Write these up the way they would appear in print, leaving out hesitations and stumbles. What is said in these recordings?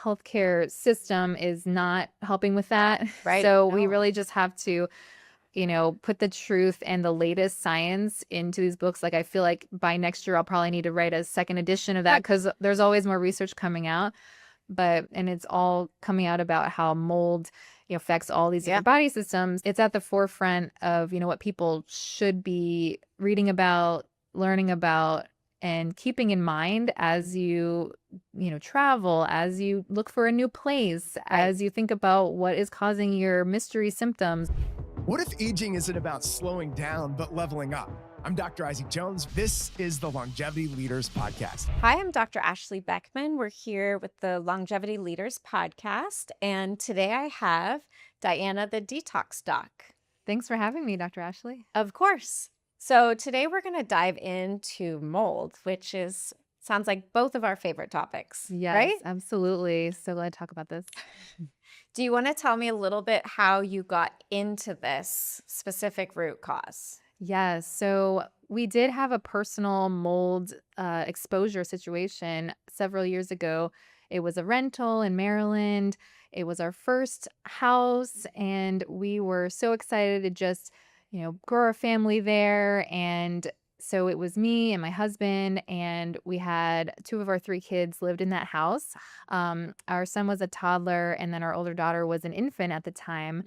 healthcare system is not helping with that. Right. So we No. really just have to, put the truth and the latest science into these books. Like I feel like by next year, I'll probably need to write a second edition of that because there's always more research coming out. And it's all coming out about how mold, affects all these different body systems. It's at the forefront of, what people should be reading about, learning about, and keeping in mind as you, travel, as you look for a new place, as you think about what is causing your mystery symptoms. What if aging isn't about slowing down, but leveling up? I'm Dr. Isaac Jones. This is the Longevity Leaders Podcast. Hi, I'm Dr. Ashley Beckman. We're here with the Longevity Leaders Podcast. And today I have Diana, the detox doc. Thanks for having me, Dr. Ashley. Of course. So today we're going to dive into mold, which sounds like both of our favorite topics. Yes, right? Absolutely. So glad to talk about this. Do you want to tell me a little bit how you got into this specific root cause? Yes. So we did have a personal mold exposure situation several years ago. It was a rental in Maryland. It was our first house, and we were so excited to just, grow our family there. And so it was me and my husband, and we had two of our three kids lived in that house. Our son was a toddler, and then our older daughter was an infant at the time.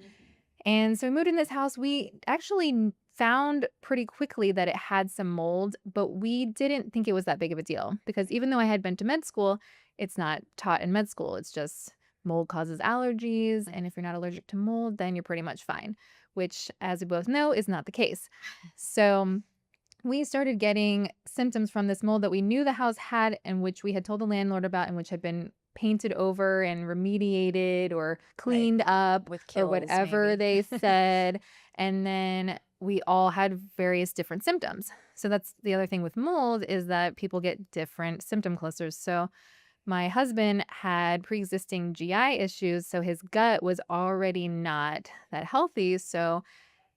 And so we moved in this house. We actually found pretty quickly that it had some mold, but we didn't think it was that big of a deal because even though I had been to med school, it's not taught in med school. It's just mold causes allergies. And if you're not allergic to mold, then you're pretty much fine, which, as we both know, is not the case. So we started getting symptoms from this mold that we knew the house had and which we had told the landlord about and which had been painted over and remediated or cleaned up with or whatever they said. And then we all had various different symptoms. So that's the other thing with mold is that people get different symptom clusters. So my husband had pre-existing GI issues, so his gut was already not that healthy. So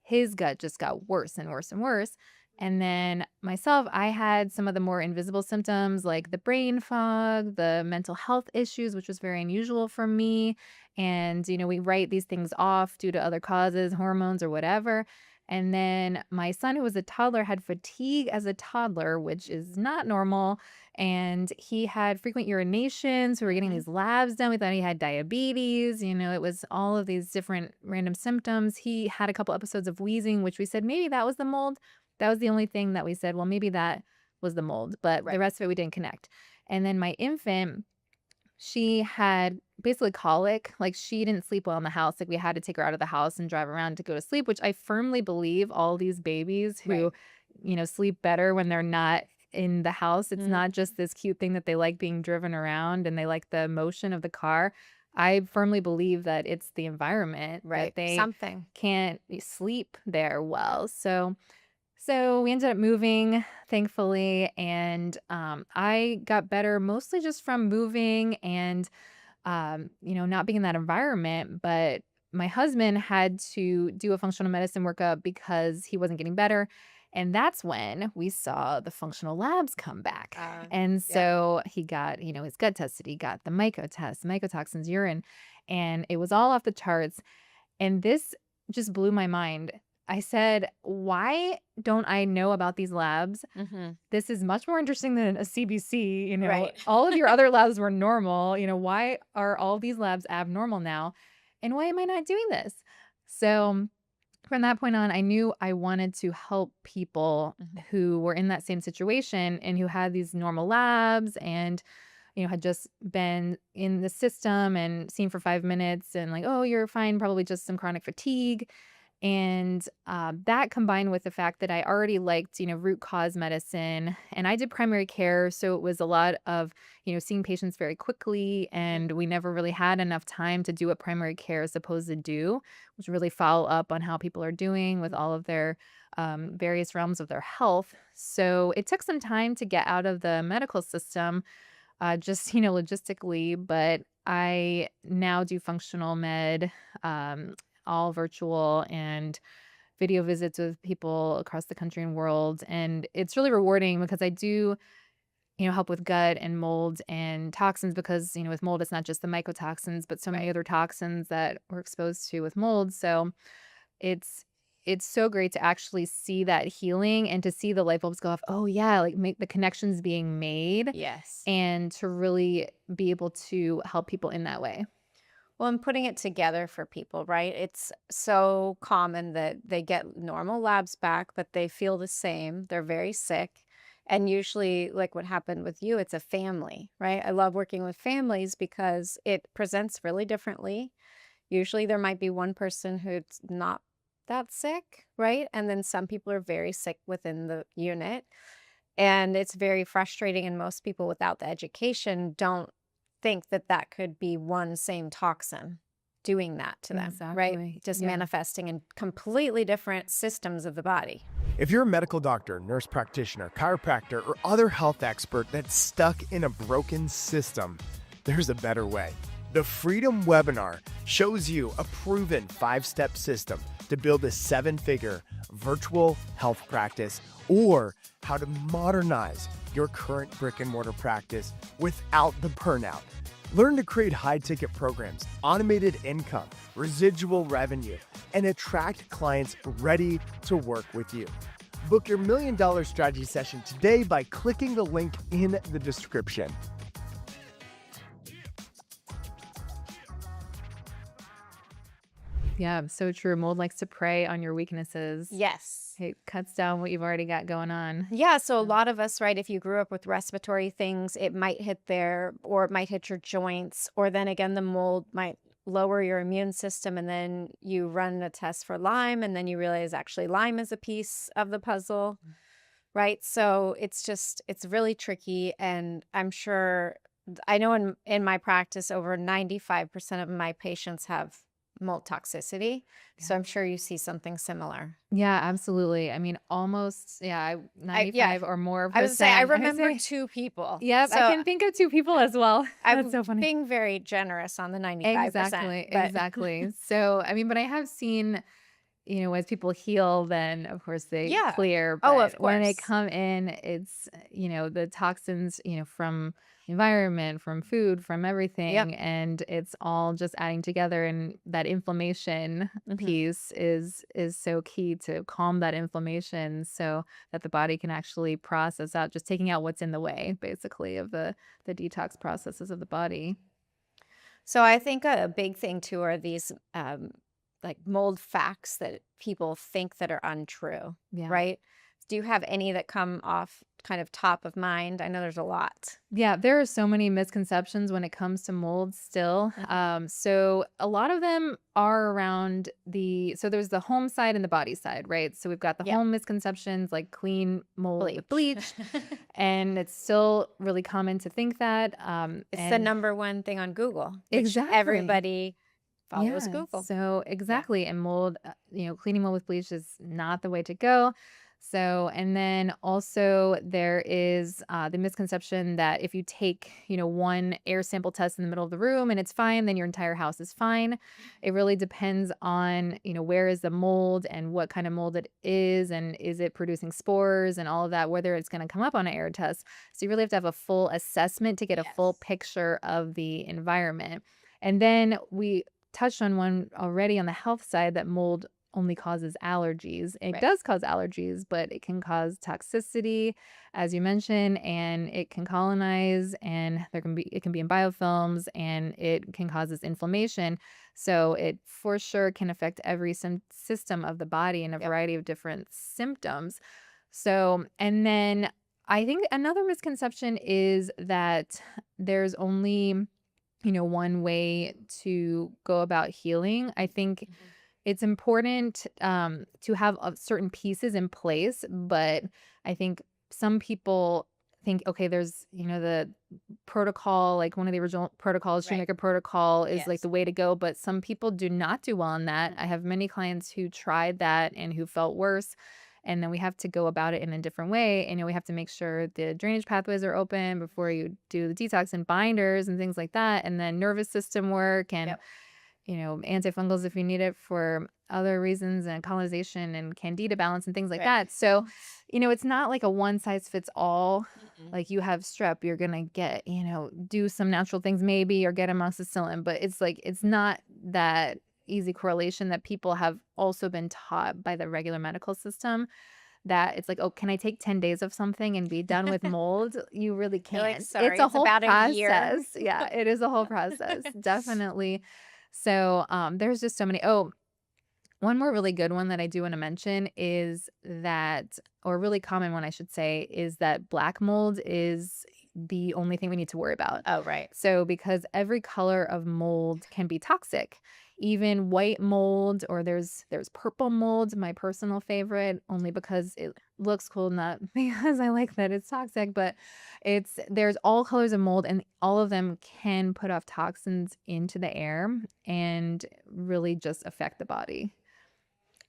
his gut just got worse and worse and worse. And then myself, I had some of the more invisible symptoms like the brain fog, the mental health issues, which was very unusual for me. And, we write these things off due to other causes, hormones or whatever. And then my son, who was a toddler, had fatigue as a toddler, which is not normal. And he had frequent urinations. We were getting these labs done. We thought he had diabetes. It was all of these different random symptoms. He had a couple episodes of wheezing, which we said maybe that was the mold. That was the only thing that we said, well, maybe that was the mold, but the rest of it we didn't connect. And then my infant, she had basically colic. Like she didn't sleep well in the house. Like we had to take her out of the house and drive around to go to sleep, which I firmly believe all these babies who, sleep better when they're not in the house. It's not just this cute thing that they like being driven around and they like the motion of the car. I firmly believe that it's the environment that they can't sleep there well. So we ended up moving, thankfully, and I got better mostly just from moving and, not being in that environment. But my husband had to do a functional medicine workup because he wasn't getting better. And that's when we saw the functional labs come back. And so he got, his gut tested. He got the mycotoxins, urine, and it was all off the charts. And this just blew my mind. I said, why don't I know about these labs? This is much more interesting than a CBC. All of your other labs were normal. Why are all these labs abnormal now? And why am I not doing this? So from that point on, I knew I wanted to help people who were in that same situation and who had these normal labs and, had just been in the system and seen for 5 minutes and like, oh, you're fine, probably just some chronic fatigue. And that combined with the fact that I already liked, root cause medicine and I did primary care. So it was a lot of, seeing patients very quickly. And we never really had enough time to do what primary care is supposed to do, which really follow up on how people are doing with all of their various realms of their health. So it took some time to get out of the medical system, just, logistically. But I now do functional med, all virtual and video visits with people across the country and world. And it's really rewarding because I do help with gut and mold and toxins because, with mold, it's not just the mycotoxins, but so many Right. other toxins that we're exposed to with mold. So it's it's so great to actually see that healing and to see the light bulbs go off. Oh yeah, like make the connections being made Yes. and to really be able to help people in that way. Well, and putting it together for people, right? It's so common that they get normal labs back, but they feel the same. They're very sick. And usually, like what happened with you, it's a family, right? I love working with families because it presents really differently. Usually, there might be one person who's not that sick, right? And then some people are very sick within the unit. And it's very frustrating, and most people without the education don't think that that could be one same toxin doing that to them, right? Exactly. Just Yeah. manifesting in completely different systems of the body. If you're a medical doctor, nurse practitioner, chiropractor, or other health expert that's stuck in a broken system, there's a better way. The Freedom webinar shows you a proven 5-step system to build a 7-figure virtual health practice, or how to modernize your current brick and mortar practice without the burnout. Learn to create high-ticket programs, automated income, residual revenue, and attract clients ready to work with you. Book your $1 million strategy session today by clicking the link in the description. Yeah, so true. Mold likes to prey on your weaknesses. Yes. It cuts down what you've already got going on. Yeah, so a lot of us, right, if you grew up with respiratory things, it might hit there, or it might hit your joints, or then again, the mold might lower your immune system, and then you run a test for Lyme, and then you realize actually Lyme is a piece of the puzzle, right? So it's really tricky, and I'm sure, I know in my practice, over 95% of my patients have mold toxicity, so I'm sure you see something similar. Yeah, absolutely. I mean, almost, yeah, 95 or more I was saying, I percent. would remember say. 2 people. Yep, I So can think of 2 people as well. I'm That's so funny. being very generous on the 95%. Exactly, But exactly. So, I mean, but I have seen, as people heal, then of course they Yeah. clear. Oh, But of when they course. come in, it's, the toxins, from environment, from food, from everything. And it's all just adding together. And that inflammation Mhm. piece is so key to calm that inflammation so that the body can actually process out, just taking out what's in the way, basically, of the detox processes of the body. So I think a big thing too are these like mold facts that people think that are untrue, Yeah. right? Do you have any that come off kind of top of mind? I know there's a lot. Yeah, there are so many misconceptions when it comes to mold still. So a lot of them are around so there's the home side and the body side, right? So we've got the Yep. home misconceptions like clean mold with bleach, and it's still really common to think that. It's the And number one thing on Google, which exactly. everybody follows Yeah, Google. so exactly. And mold, cleaning mold with bleach is not the way to go. So, and then also there is the misconception that if you take, one air sample test in the middle of the room and it's fine, then your entire house is fine. It really depends on, where is the mold and what kind of mold it is, and is it producing spores and all of that, whether it's going to come up on an air test. So you really have to have a full assessment to get a full Yes. picture of the environment. And then we touched on one already on the health side, that mold only causes allergies. It Right. does cause allergies, but it can cause toxicity, as you mentioned, and it can colonize, and it can be in biofilms, and it can cause this inflammation. So it for sure can affect every system of the body in a Yep. variety of different symptoms. So, and then I think another misconception is that there's only one way to go about healing. I think it's important to have certain pieces in place, but I think some people think, okay, there's, the protocol, like one of the original protocols, Right. shoemaker protocol is like Yes. the way to go, but some people do not do well on that. I have many clients who tried that and who felt worse. And then we have to go about it in a different way. And, we have to make sure the drainage pathways are open before you do the detox and binders and things like that. And then nervous system work. And Yep. antifungals if you need it for other reasons, and colonization and Candida balance and things like Right. that. So, it's not like a one size fits all. Mm-mm. Like you have strep, you're going to get, do some natural things maybe or get amoxicillin, but it's not that easy correlation that people have also been taught by the regular medical system, that it's like, oh, can I take 10 days of something and be done with mold? You really You're like, can't. It's sorry, a it's whole about a year. process. Yeah, it is a whole process. Definitely. So there's just so many. Oh, one more really good one that I do want to mention is that, or really common one, I should say, is that black mold is the only thing we need to worry about. Oh, right. So, because every color of mold can be toxic, even white mold, or there's purple mold, my personal favorite, only because it looks cool, not because I like that it's toxic, but there's all colors of mold, and all of them can put off toxins into the air and really just affect the body.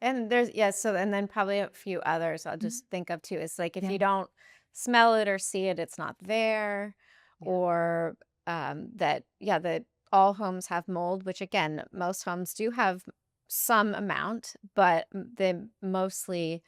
And so and then probably a few others I'll Mhm. just think of too. It's like if Yeah. you don't smell it or see it, it's not there. Yeah. Or that all homes have mold, which again, most homes do have some amount, but mostly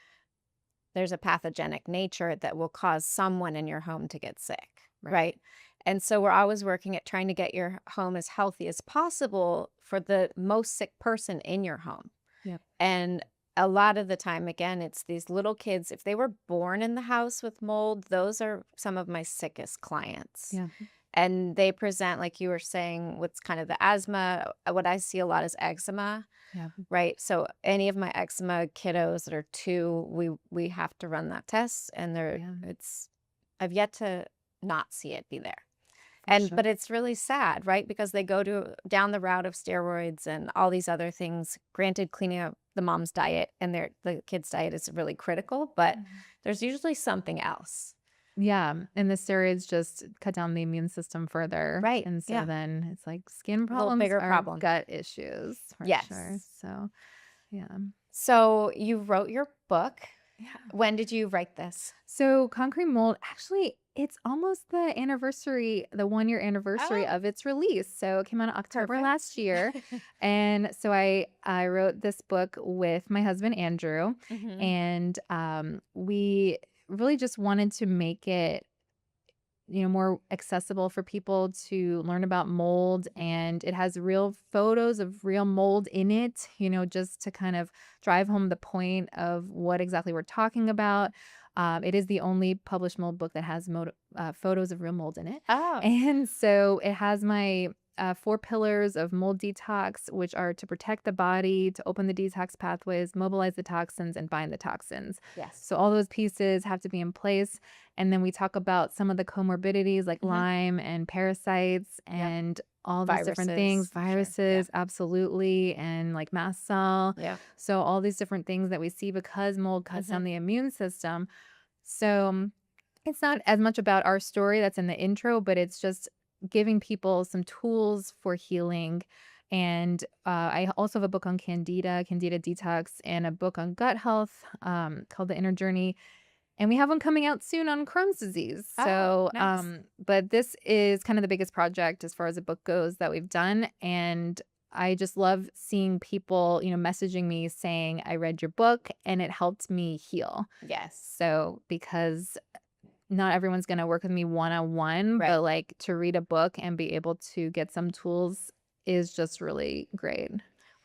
there's a pathogenic nature that will cause someone in your home to get sick, right? And so we're always working at trying to get your home as healthy as possible for the most sick person in your home. Yep. And a lot of the time, again, it's these little kids. If they were born in the house with mold, those are some of my sickest clients. Yeah. And they present, like you were saying, what's kind of the asthma. What I see a lot is eczema, Yeah. right? So any of my eczema kiddos that are 2, we have to run that test, and Yeah. I've yet to not see it be there. For sure. But it's really sad, right? Because they go down the route of steroids and all these other things. Granted, cleaning up the mom's diet and the kid's diet is really critical, but there's usually something else. Yeah, and the steroids just cut down the immune system further. Right, And so yeah. then it's like skin little problems bigger are problem. gut issues for sure. Yes. So, yeah. So you wrote your book. Yeah. When did you write this? So concrete mold, actually, it's almost the 1-year anniversary Oh. of its release. So it came out in October Perfect. last year. And so I wrote this book with my husband, Andrew, Mhm. and we really just wanted to make it more accessible for people to learn about mold. And it has real photos of real mold in it, just to kind of drive home the point of what exactly we're talking about. It is the only published mold book that has photos of real mold in it. Oh. And so it has my 4 pillars of mold detox, which are to protect the body, to open the detox pathways, mobilize the toxins, and bind the toxins. Yes. So all those pieces have to be in place. And then we talk about some of the comorbidities like Lyme and parasites and all these different things, viruses, absolutely, and like mast cell. Yeah. So all these different things that we see because mold cuts down the immune system. So it's not as much about our story that's in the intro, but it's just giving people some tools for healing. And I also have a book on Candida detox, and a book on gut health called The Inner Journey. And we have one coming out soon on Crohn's disease. So, nice. But this is kind of the biggest project as far as a book goes that we've done. And I just love seeing people, messaging me saying, I read your book and it helped me heal. Yes. So, because not everyone's going to work with me one-on-one, Right. but like to read a book and be able to get some tools is just really great.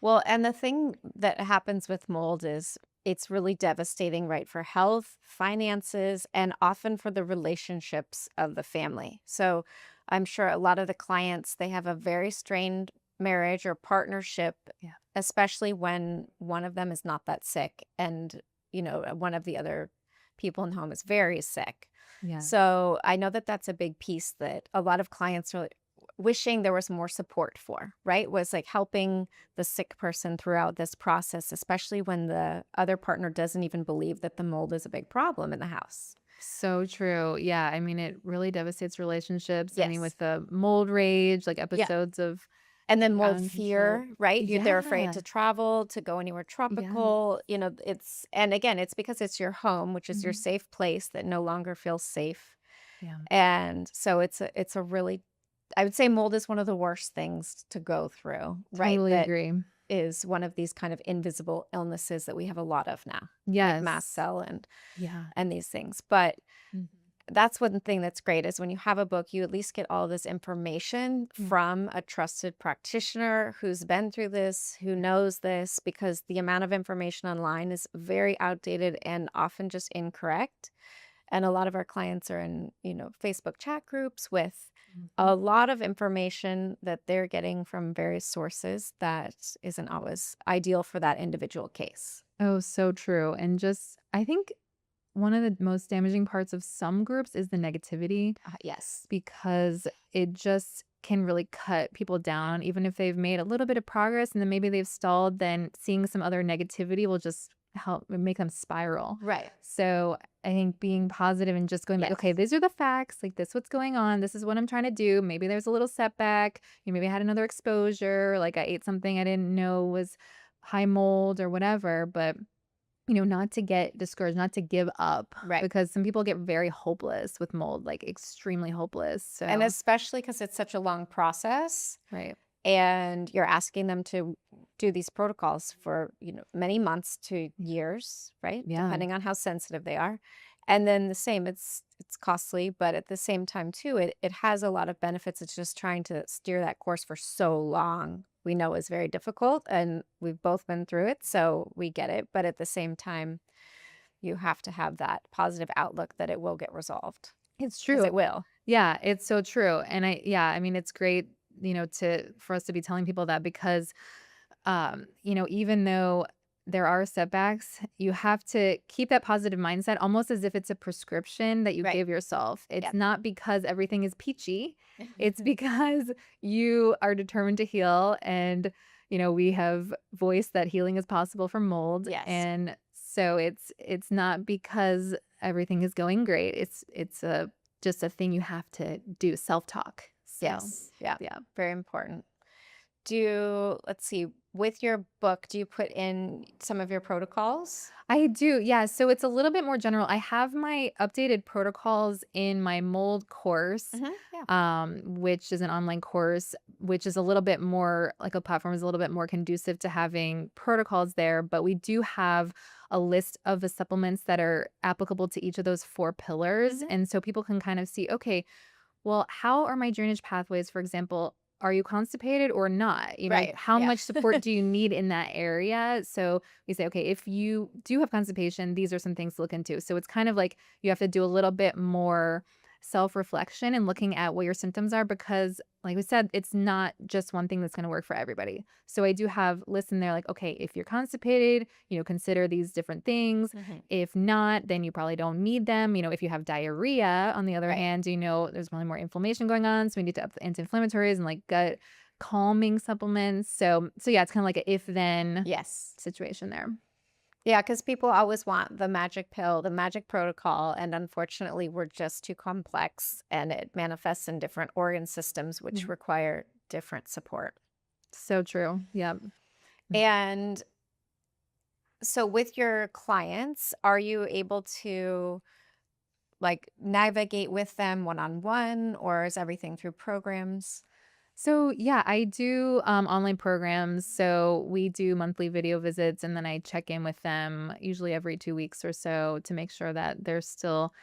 Well, and the thing that happens with mold is it's really devastating, right, for health, finances, and often for the relationships of the family. So I'm sure a lot of the clients, they have a very strained marriage or partnership, Yeah. especially when one of them is not that sick and, one of the other people in the home is very sick. Yeah. So I know that that's a big piece that a lot of clients are wishing there was more support for, right? Was like helping the sick person throughout this process, especially when the other partner doesn't even believe that the mold is a big problem in the house. So true. Yeah. I mean, it really devastates relationships. I mean, Yes. with the mold rage, like episodes of. And then mold Ground fear, control. right? They're afraid Yeah. to travel, to go anywhere tropical. And again, it's because it's your home, which is your safe place that no longer feels safe. Yeah. And so it's a really I would say mold is one of the worst things to go through, right? Totally That agree. is one of these kind of invisible illnesses that we have a lot of now, like mast Yes. cell Yeah. and these things. But Mhm. that's one thing that's great is when you have a book, you at least get all this information Yeah. from a trusted practitioner who's been through this, who knows this, because the amount of information online is very outdated and often just incorrect. And a lot of our clients are in, Facebook chat groups with Mhm. a lot of information that they're getting from various sources that isn't always ideal for that individual case. Oh, so true. And just, I think one of the most damaging parts of some groups is the negativity Yes. because it just can really cut people down, even if they've made a little bit of progress and then maybe they've stalled, then seeing some other negativity will just help make them spiral. Right. So I think being positive and just going like, Yes. okay, these are the facts. Like this, what's going on. This is what I'm trying to do. Maybe there's a little setback. Maybe I had another exposure. Like I ate something I didn't know was high mold or whatever. But not to get discouraged, not to give up Right. because some people get very hopeless with mold, like extremely hopeless. And So, especially because it's such a long process right. and you're asking them to do these protocols for, many months to years, right? Yeah. Depending on how sensitive they are. And then the same, it's costly, but at the same time too, it has a lot of benefits. It's just trying to steer that course for so long. We know is very difficult and we've both been through it, so we get it. But at the same time, you have to have that positive outlook that it will get resolved It's because true. it will. Yeah, it's so true. And I mean, it's great, for us to be telling people that because even though there are setbacks, you have to keep that positive mindset almost as if it's a prescription that you Right. give yourself. It's Yep. not because everything is peachy. It's because you are determined to heal and we have voiced that healing is possible from mold. Yes. And so it's not because everything is going great. It's just a thing you have to do, self-talk. So, Yes. Yeah. yeah. Very important. Let's see, with your book, do you put in some of your protocols? I do, yeah. So it's a little bit more general. I have my updated protocols in my mold course, Yeah. which is an online course, which is a little bit more like a platform is a little bit more conducive to having protocols there. But we do have a list of the supplements that are applicable to each of those 4 pillars. Mhm. And so people can kind of see, okay, well, how are my drainage pathways, for example? Are you constipated or not? Right. How Yeah. much support do you need in that area? So we say, okay, if you do have constipation, these are some things to look into. So it's kind of like you have to do a little bit more self-reflection and looking at what your symptoms are because like we said, it's not just one thing that's going to work for everybody. So I do have lists in there like, okay, if you're constipated, consider these different things. Mhm. If not, then you probably don't need them. If you have diarrhea, on the other Right. hand, there's probably more inflammation going on. So we need to up the anti-inflammatories and like gut calming supplements. So yeah, it's kind of like a if then Yes. situation there. Yeah, because people always want the magic pill, the magic protocol, and unfortunately, we're just too complex and it manifests in different organ systems, which Mhm. require different support. So true. Yeah. And so with your clients, are you able to like navigate with them one-on-one, or is everything through programs? So yeah, I do online programs. So we do monthly video visits and then I check in with them usually every 2 weeks or so to make sure that they're still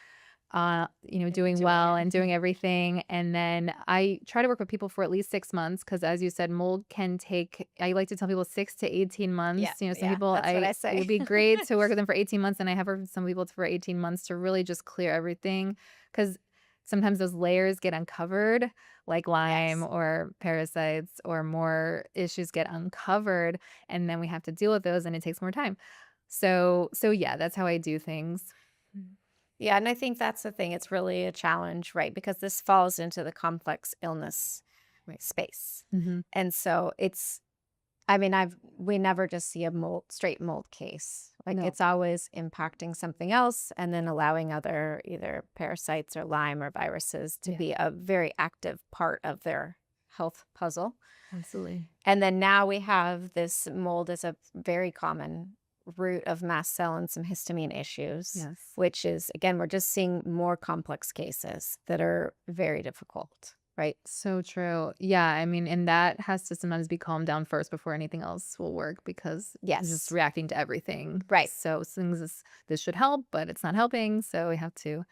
doing well it. and doing everything. And then I try to work with people for at least 6 months because, as you said, mold can take, I like to tell people 6 to 18 months. Yeah, Some yeah, people, that's what I it say. would be great to work with them for 18 months. And I have worked with some people for 18 months to really just clear everything because sometimes those layers get uncovered, like Lyme Yes. or parasites or more issues get uncovered. And then we have to deal with those and it takes more time. So yeah, that's how I do things. Yeah, and I think that's the thing. It's really a challenge, right? Because this falls into the complex illness Right. space. Mm-hmm. And so we never just see a straight mold case. Like No. it's always impacting something else and then allowing other either parasites or Lyme or viruses to Yeah. be a very active part of their health puzzle. Absolutely. And then now we have this mold as a very common root of mast cell and some histamine issues, Yes. which is, again, we're just seeing more complex cases that are very difficult. right? So true. Yeah, I mean, and that has to sometimes be calmed down first before anything else will work because it's just Yes. reacting to everything. Right. So things this should help, but it's not helping. So we have to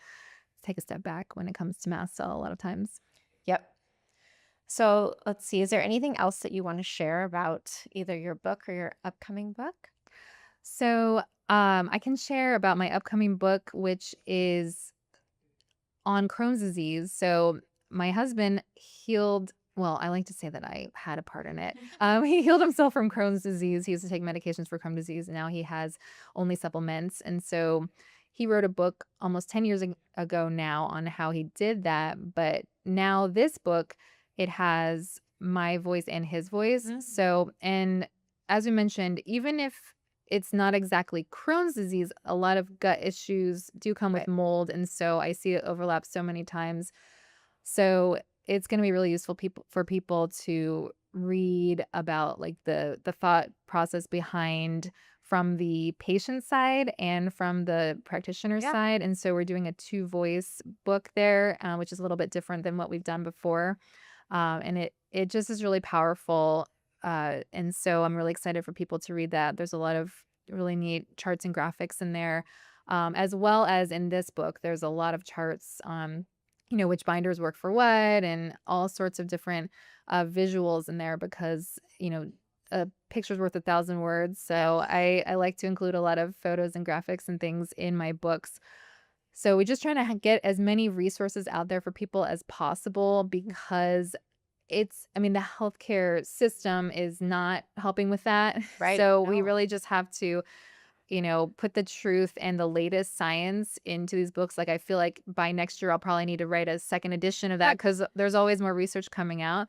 take a step back when it comes to mast cell a lot of times. Yep. So let's see. Is there anything else that you want to share about either your book or your upcoming book? So I can share about my upcoming book, which is on Crohn's disease. So my husband healed, well, I like to say that I had a part in it. He healed himself from Crohn's disease. He used to take medications for Crohn's disease, and now he has only supplements. And so he wrote a book almost 10 years ago now on how he did that. But now this book, it has my voice and his voice. Mm. So, and as we mentioned, even if it's not exactly Crohn's disease, a lot of gut issues do come with Right. mold. And so I see it overlap so many times. So it's going to be really useful for people to read about like the thought process behind from the patient side and from the practitioner Yeah. side. And so we're doing a 2-voice book there, which is a little bit different than what we've done before. And it just is really powerful. And so I'm really excited for people to read that. There's a lot of really neat charts and graphics in there, as well as in this book. There's a lot of charts on, which binders work for what, and all sorts of different visuals in there because, a picture's worth 1,000 words. So I like to include a lot of photos and graphics and things in my books. So we're just trying to get as many resources out there for people as possible because the healthcare system is not helping with that. Right. So we No. really just have to, put the truth and the latest science into these books. Like I feel like by next year, I'll probably need to write a second edition of that because there's always more research coming out.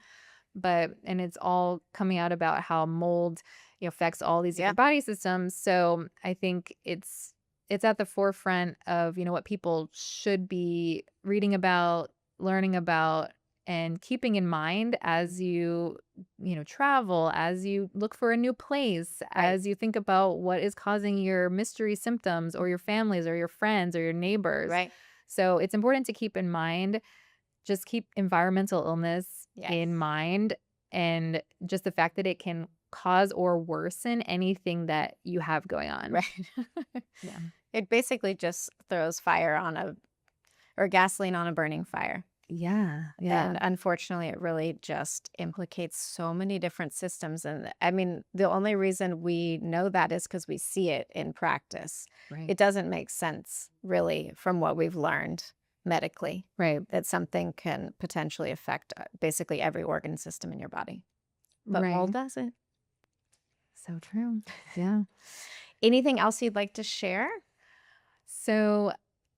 And it's all coming out about how mold, affects all these Yeah. different body systems. So I think it's at the forefront of, what people should be reading about, learning about, and keeping in mind as you, travel, as you look for a new place, Right. as you think about what is causing your mystery symptoms or your families or your friends or your neighbors. Right. So it's important to keep in mind, just keep environmental illness Yes. in mind and just the fact that it can cause or worsen anything that you have going on. Right. Yeah. It basically just throws fire or gasoline on a burning fire. Yeah. Yeah. And unfortunately, it really just implicates so many different systems. And I mean, the only reason we know that is because we see it in practice. Right. It doesn't make sense, really, from what we've learned medically, Right. that something can potentially affect basically every organ system in your body. But Right. mold doesn't. So true. Yeah. Anything else you'd like to share? So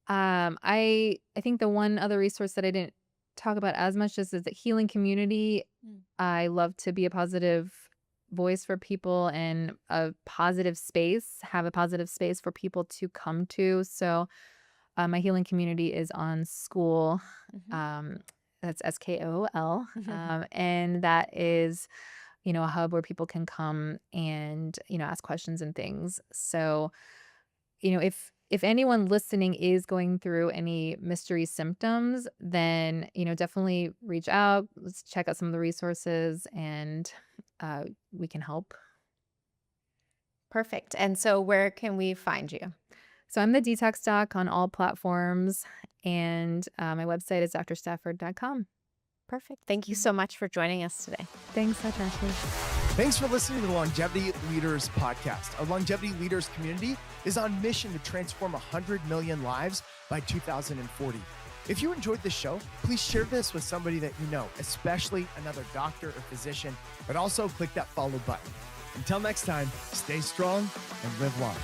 I think the one other resource that I didn't talk about as much is the healing community. I love to be a positive voice for people and have a positive space for people to come to. So my healing community is on School. That's SKOL. And that is, a hub where people can come and, ask questions and things. So, if anyone listening is going through any mystery symptoms, then, definitely reach out. Let's check out some of the resources and we can help. Perfect. And so where can we find you? So I'm the detox doc on all platforms, and my website is drstafford.com. Perfect. Thank you so much for joining us today. Thanks, Dr. Ashley. Thanks for listening to the Longevity Leaders podcast. Our Longevity Leaders community is on mission to transform 100 million lives by 2040. If you enjoyed this show, please share this with somebody that you know, especially another doctor or physician, but also click that follow button. Until next time, stay strong and live long.